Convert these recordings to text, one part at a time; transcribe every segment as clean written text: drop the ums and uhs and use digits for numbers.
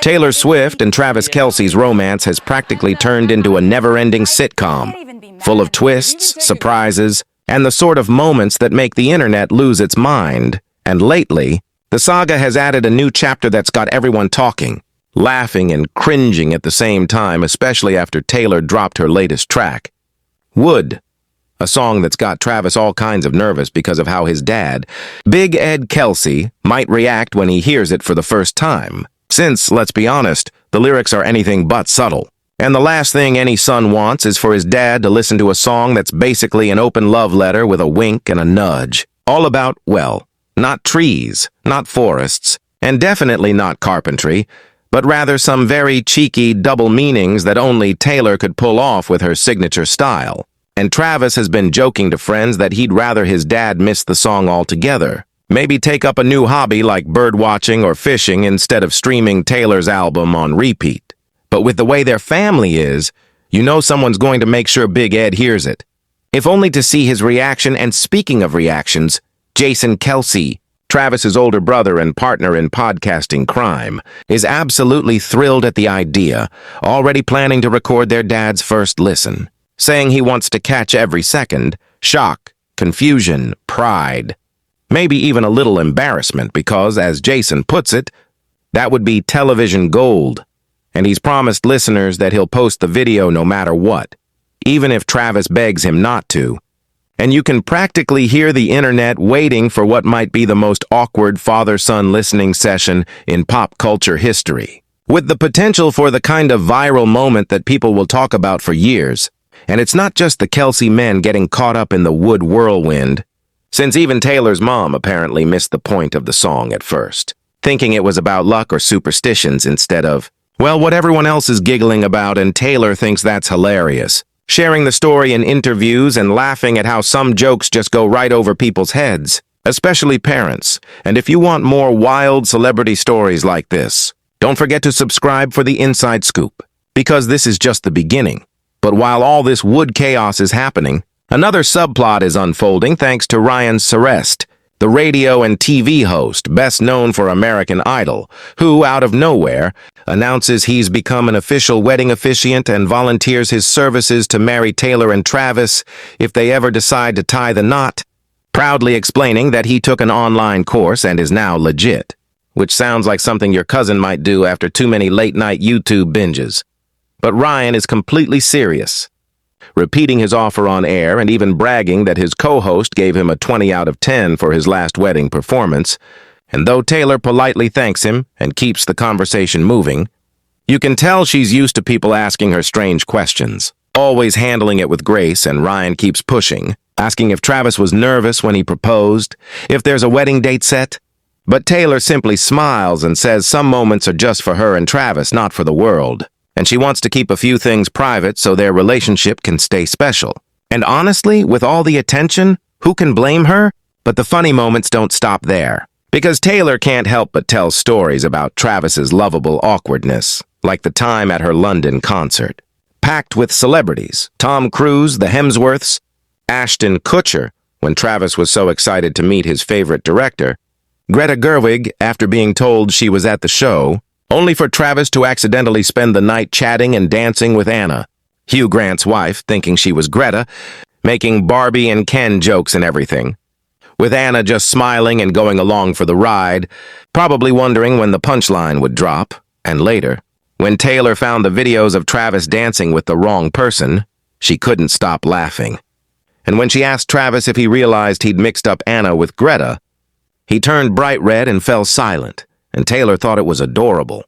Taylor Swift and Travis Kelce's romance has practically turned into a never-ending sitcom, full of twists, surprises, and the sort of moments that make the internet lose its mind. And lately, the saga has added a new chapter that's got everyone talking, laughing and cringing at the same time, especially after Taylor dropped her latest track, Would, a song that's got Travis all kinds of nervous because of how his dad, Big Ed Kelce, might react when he hears it for the first time. Since, let's be honest, the lyrics are anything but subtle. And the last thing any son wants is for his dad to listen to a song that's basically an open love letter with a wink and a nudge. All about, well, not trees, not forests, and definitely not carpentry, but rather some very cheeky double meanings that only Taylor could pull off with her signature style. And Travis has been joking to friends that he'd rather his dad miss the song altogether. Maybe take up a new hobby like bird watching or fishing instead of streaming Taylor's album on repeat. But with the way their family is, you know someone's going to make sure Big Ed hears it. If only to see his reaction. And speaking of reactions, Jason Kelce, Travis's older brother and partner in podcasting crime, is absolutely thrilled at the idea, already planning to record their dad's first listen, saying he wants to catch every second, shock, confusion, pride, maybe even a little embarrassment because, as Jason puts it, that would be television gold. And he's promised listeners that he'll post the video no matter what, even if Travis begs him not to. And you can practically hear the internet waiting for what might be the most awkward father-son listening session in pop culture history, with the potential for the kind of viral moment that people will talk about for years. And it's not just the Kelce men getting caught up in the Would whirlwind, since even Taylor's mom apparently missed the point of the song at first, thinking it was about luck or superstitions instead of, well, what everyone else is giggling about, and Taylor thinks that's hilarious, sharing the story in interviews and laughing at how some jokes just go right over people's heads, especially parents. And if you want more wild celebrity stories like this, don't forget to subscribe for the inside scoop, because this is just the beginning. But while all this Would chaos is happening, another subplot is unfolding thanks to Ryan Seacrest, the radio and TV host best known for American Idol, who, out of nowhere, announces he's become an official wedding officiant and volunteers his services to marry Taylor and Travis if they ever decide to tie the knot, proudly explaining that he took an online course and is now legit, which sounds like something your cousin might do after too many late-night YouTube binges. But Ryan is completely serious, repeating his offer on air and even bragging that his co-host gave him a 20 out of 10 for his last wedding performance. And though Taylor politely thanks him and keeps the conversation moving, you can tell she's used to people asking her strange questions, always handling it with grace. And Ryan keeps pushing, asking if Travis was nervous when he proposed, if there's a wedding date set. But Taylor simply smiles and says some moments are just for her and Travis, not for the world. And she wants to keep a few things private so their relationship can stay special. And honestly, with all the attention, who can blame her? But the funny moments don't stop there, because Taylor can't help but tell stories about Travis's lovable awkwardness, like the time at her London concert, packed with celebrities, Tom Cruise, the Hemsworths, Ashton Kutcher, when Travis was so excited to meet his favorite director, Greta Gerwig after being told she was at the show, only for Travis to accidentally spend the night chatting and dancing with Anna, Hugh Grant's wife, thinking she was Greta, making Barbie and Ken jokes and everything, with Anna just smiling and going along for the ride, probably wondering when the punchline would drop. And later, when Taylor found the videos of Travis dancing with the wrong person, she couldn't stop laughing. And when she asked Travis if he realized he'd mixed up Anna with Greta, he turned bright red and fell silent. And Taylor thought it was adorable,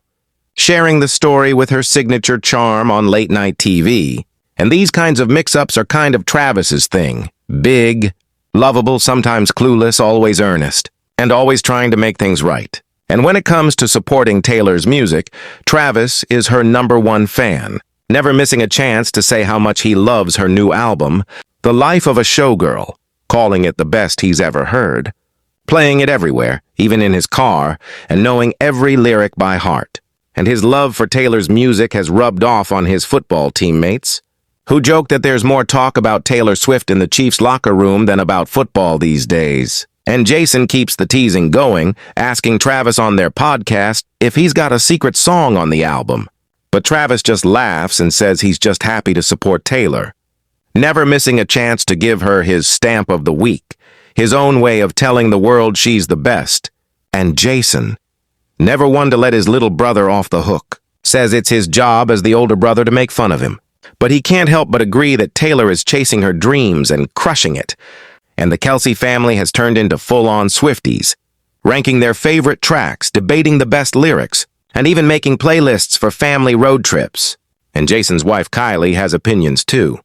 sharing the story with her signature charm on late-night TV. And these kinds of mix-ups are kind of Travis's thing. Big, lovable, sometimes clueless, always earnest, and always trying to make things right. And when it comes to supporting Taylor's music, Travis is her #1 fan, never missing a chance to say how much he loves her new album, The Life of a Showgirl, calling it the best he's ever heard, playing it everywhere, even in his car, and knowing every lyric by heart. And his love for Taylor's music has rubbed off on his football teammates, who joke that there's more talk about Taylor Swift in the Chiefs' locker room than about football these days. And Jason keeps the teasing going, asking Travis on their podcast if he's got a secret song on the album. But Travis just laughs and says he's just happy to support Taylor, never missing a chance to give her his stamp of the week, his own way of telling the world she's the best. And Jason, never one to let his little brother off the hook, says it's his job as the older brother to make fun of him. But he can't help but agree that Taylor is chasing her dreams and crushing it. And the Kelce family has turned into full-on Swifties, ranking their favorite tracks, debating the best lyrics, and even making playlists for family road trips. And Jason's wife Kylie has opinions too,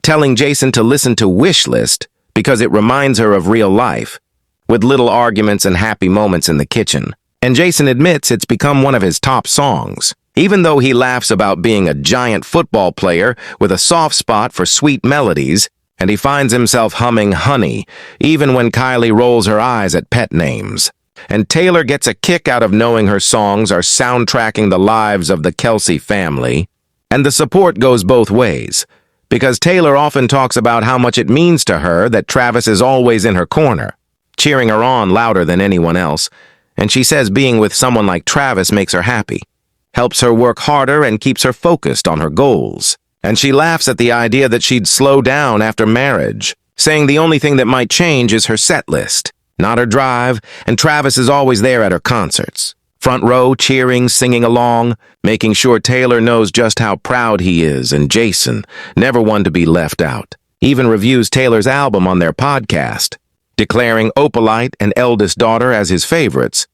telling Jason to listen to Wish List because it reminds her of real life, with little arguments and happy moments in the kitchen. And Jason admits it's become one of his top songs, even though he laughs about being a giant football player with a soft spot for sweet melodies, and he finds himself humming Honey, even when Kylie rolls her eyes at pet names. And Taylor gets a kick out of knowing her songs are soundtracking the lives of the Kelce family. And the support goes both ways, because Taylor often talks about how much it means to her that Travis is always in her corner, cheering her on louder than anyone else. And she says being with someone like Travis makes her happy, helps her work harder and keeps her focused on her goals. And she laughs at the idea that she'd slow down after marriage, saying the only thing that might change is her set list, not her drive, and Travis is always there at her concerts, front row, cheering, singing along, making sure Taylor knows just how proud he is, and Jason, never one to be left out, even reviews Taylor's album on their podcast, declaring Opalite and Eldest Daughter as his favorites,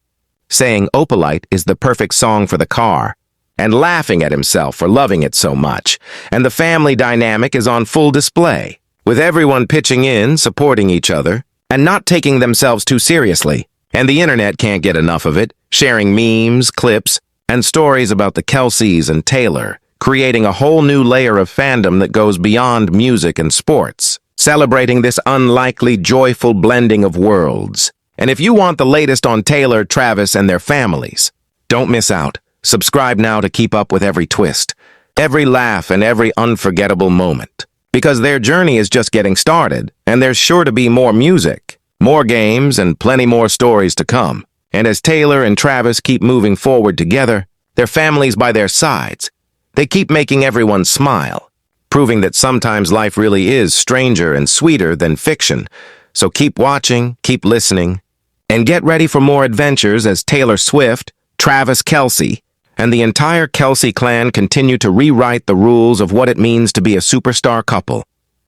saying Opalite is the perfect song for the car, and laughing at himself for loving it so much. And the family dynamic is on full display, with everyone pitching in, supporting each other, and not taking themselves too seriously. And the internet can't get enough of it, sharing memes, clips, and stories about the Kelces and Taylor, creating a whole new layer of fandom that goes beyond music and sports, celebrating this unlikely, joyful blending of worlds. And if you want the latest on Taylor, Travis, and their families, don't miss out. Subscribe now to keep up with every twist, every laugh, and every unforgettable moment. Because their journey is just getting started, and there's sure to be more music, more games, and plenty more stories to come. And as Taylor and Travis keep moving forward together, their families by their sides, they keep making everyone smile, proving that sometimes life really is stranger and sweeter than fiction. So keep watching, keep listening, and get ready for more adventures as Taylor Swift, Travis Kelce, and the entire Kelce clan continue to rewrite the rules of what it means to be a superstar couple,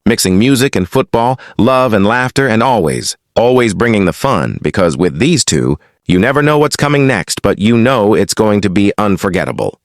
mixing music and football, love and laughter, and always bringing the fun, because with these two, you never know what's coming next, but you know it's going to be unforgettable.